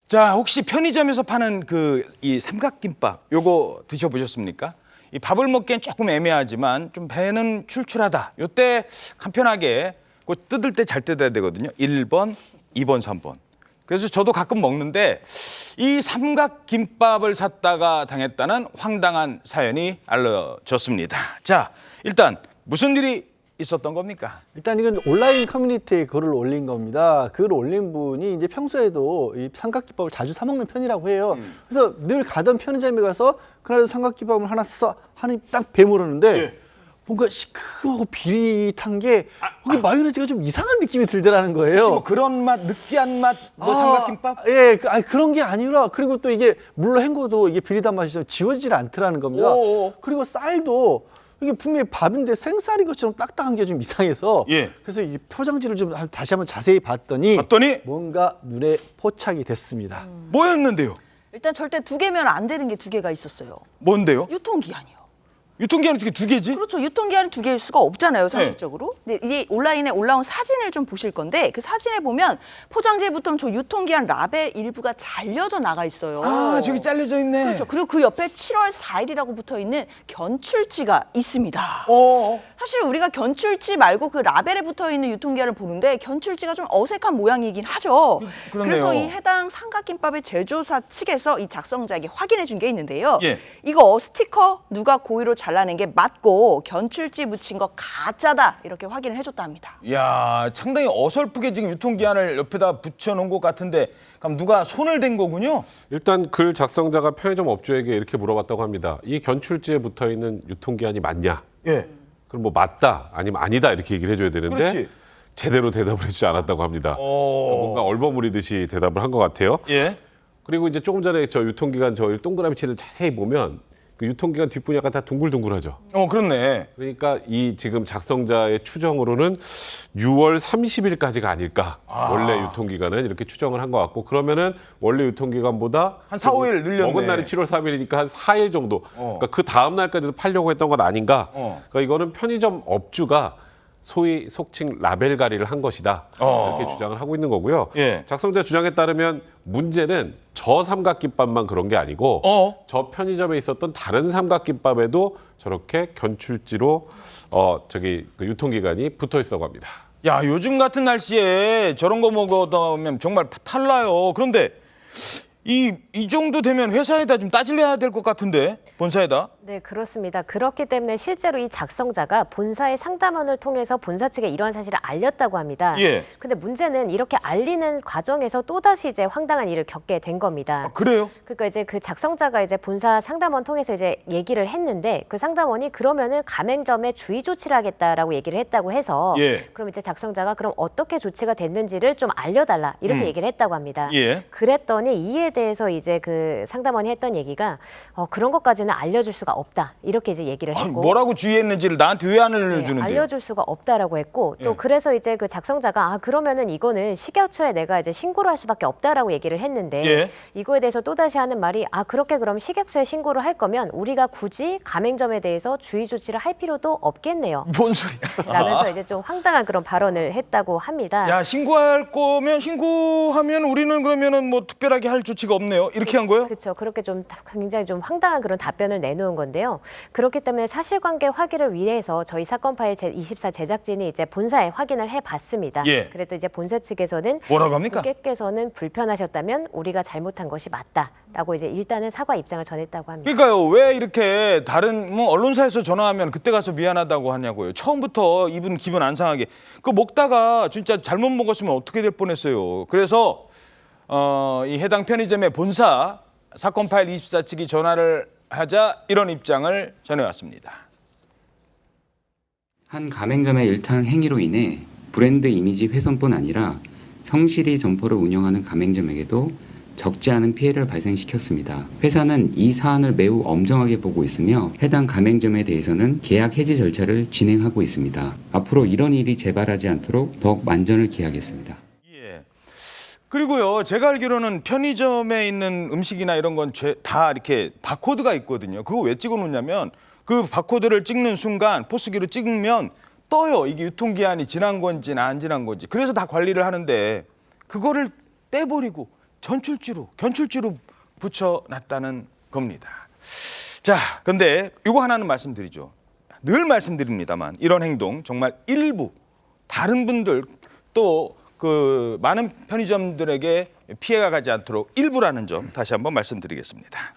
자, 혹시 편의점에서 파는 이 삼각김밥 요거 드셔보셨습니까? 이 밥을 먹기엔 조금 애매하지만 좀 배는 출출하다. 요때 간편하게 뜯을 때 잘 뜯어야 되거든요. 1번, 2번, 3번. 그래서 저도 가끔 먹는데 이 삼각김밥을 샀다가 당했다는 황당한 사연이 알려졌습니다. 자, 일단 무슨 일이 있었던 겁니까? 일단 이건 온라인 커뮤니티에 글을 올린 겁니다. 글을 올린 분이 이제 평소에도 이 삼각김밥을 자주 사 먹는 편이라고 해요. 그래서 늘 가던 편의점에 가서 그날도 삼각김밥을 하나 사서 한 입 딱 베물었는데 예. 뭔가 시큼하고 비릿한 게 거기 마요네즈가 좀 이상한 느낌이 들더라는 거예요. 혹시 뭐 그런 맛, 느끼한 맛, 삼각김밥? 예, 그런 게 아니라 그리고 또 이게 물로 헹궈도 이게 비릿한 맛이 좀 지워지질 않더라는 겁니다. 오오. 그리고 쌀도 이게 분명히 밥인데 생쌀인 것처럼 딱딱한 게 좀 이상해서 예. 그래서 이 포장지를 좀 다시 한번 자세히 봤더니 뭔가 눈에 포착이 됐습니다. 뭐였는데요? 일단 절대 두 개면 안 되는 게 두 개가 있었어요. 뭔데요? 유통기한이요. 유통기한이 어떻게 두 개지? 그렇죠. 유통기한이 두 개일 수가 없잖아요, 사실적으로. 근데 이게 온라인에 올라온 사진을 좀 보실 건데 그 사진에 보면 포장지에 붙은 저 유통기한 라벨 일부가 잘려져 나가 있어요. 아, 저기 잘려져 있네. 그렇죠. 그리고 그 옆에 7월 4일이라고 붙어 있는 견출지가 있습니다. 어. 사실 우리가 견출지 말고 그 라벨에 붙어 있는 유통기한을 보는데 견출지가 좀 어색한 모양이긴 하죠. 그러네요. 그래서 이 해당 삼각김밥의 제조사 측에서 이 작성자에게 확인해 준 게 있는데요. 예. 이거 스티커 누가 고의로 잘라낸 게 맞고 견출지 묻힌 거 가짜다 이렇게 확인을 해줬다 합니다. 이야, 상당히 어설프게 지금 유통기한을 옆에다 붙여놓은 것 같은데 그럼 누가 손을 댄 거군요? 일단 글 작성자가 편의점 업주에게 이렇게 물어봤다고 합니다. 이 견출지에 붙어있는 유통기한이 맞냐? 예. 그럼 뭐 맞다 아니면 아니다 이렇게 얘기를 해줘야 되는데 그렇지. 제대로 대답을 해주지 않았다고 합니다. 뭔가 얼버무리듯이 대답을 한 것 같아요. 예. 그리고 이제 조금 전에 저 유통기간 저 동그라미치를 자세히 보면 그 유통기간 뒷부분이 약간 다 둥글둥글하죠. 그렇네. 그러니까 이 지금 작성자의 추정으로는 6월 30일까지가 아닐까. 원래 유통기간은 이렇게 추정을 한 것 같고 그러면은 원래 유통기간보다 한 4, 5일 늘렸네. 먹은 날이 7월 3일이니까 한 4일 정도. 그러니까 그 다음 날까지도 팔려고 했던 건 아닌가. 그러니까 이거는 편의점 업주가 소위 속칭 라벨 가리를 한 것이다. 이렇게 주장을 하고 있는 거고요. 예. 작성자 주장에 따르면 문제는 저 삼각김밥만 그런 게 아니고 저 편의점에 있었던 다른 삼각김밥에도 저렇게 견출지로 그 유통기간이 붙어 있다고 합니다. 야, 요즘 같은 날씨에 저런 거 먹으면 정말 탈나요. 그런데 이 정도 되면 회사에다 좀 따질려야 될 것 같은데, 본사에다. 네, 그렇습니다. 그렇기 때문에 실제로 이 작성자가 본사의 상담원을 통해서 본사 측에 이러한 사실을 알렸다고 합니다. 예. 근데 문제는 이렇게 알리는 과정에서 또다시 이제 황당한 일을 겪게 된 겁니다. 아, 그래요? 그러니까 이제 그 작성자가 이제 본사 상담원 통해서 이제 얘기를 했는데 그 상담원이 그러면은 가맹점에 주의 조치를 하겠다라고 얘기를 했다고 해서 예. 그럼 이제 작성자가 그럼 어떻게 조치가 됐는지를 좀 알려달라 이렇게 얘기를 했다고 합니다. 예. 그랬더니 이에 대해서 이제 그 상담원이 했던 얘기가 그런 것까지는 알려줄 수가 없다 이렇게 이제 얘기를 했고 아니, 뭐라고 주의했는지를 나한테 왜 안 알려주는데요? 알려줄 수가 없다라고 했고 또 예. 그래서 이제 그 작성자가 그러면은 이거는 식약처에 내가 이제 신고를 할 수밖에 없다라고 얘기를 했는데 예. 이거에 대해서 또 다시 하는 말이 그렇게 그럼 식약처에 신고를 할 거면 우리가 굳이 가맹점에 대해서 주의 조치를 할 필요도 없겠네요. 뭔 소리야? 라면서 이제 좀 황당한 그런 발언을 했다고 합니다. 야, 신고할 거면 신고하면 우리는 그러면은 뭐 특별하게 할 조치가 없네요. 이렇게 한 거예요? 그렇죠. 그렇게 좀 굉장히 좀 황당한 그런 답변을 내놓은 건데요. 그렇기 때문에 사실관계 확인을 위해서 저희 사건 파일 제24 제작진이 이제 본사에 확인을 해봤습니다. 예. 그래도 이제 본사 측에서는 뭐라고 합니까? 고객께서는 불편하셨다면 우리가 잘못한 것이 맞다라고 이제 일단은 사과 입장을 전했다고 합니다. 그러니까요. 왜 이렇게 다른 언론사에서 전화하면 그때 가서 미안하다고 하냐고요. 처음부터 이분 기분 안 상하게. 그 먹다가 진짜 잘못 먹었으면 어떻게 될 뻔했어요. 그래서 이 해당 편의점의 본사 사건 파일 24 측이 전화를 하자 이런 입장을 전해왔습니다. 한 가맹점의 일탈 행위로 인해 브랜드 이미지 훼손뿐 아니라 성실히 점포를 운영하는 가맹점에게도 적지 않은 피해를 발생시켰습니다. 회사는 이 사안을 매우 엄정하게 보고 있으며 해당 가맹점에 대해서는 계약 해지 절차를 진행하고 있습니다. 앞으로 이런 일이 재발하지 않도록 더욱 만전을 기하겠습니다. 그리고요, 제가 알기로는 편의점에 있는 음식이나 이런 건 다 이렇게 바코드가 있거든요. 그거 왜 찍어 놓냐면 그 바코드를 찍는 순간 포스기로 찍으면 떠요. 이게 유통기한이 지난 건지 안 지난 건지. 그래서 다 관리를 하는데 그거를 떼버리고 견출지로 붙여놨다는 겁니다. 자, 근데 이거 하나는 말씀드리죠. 늘 말씀드립니다만 이런 행동 정말 일부 다른 분들 또 그 많은 편의점들에게 피해가 가지 않도록 일부라는 점 다시 한번 말씀드리겠습니다.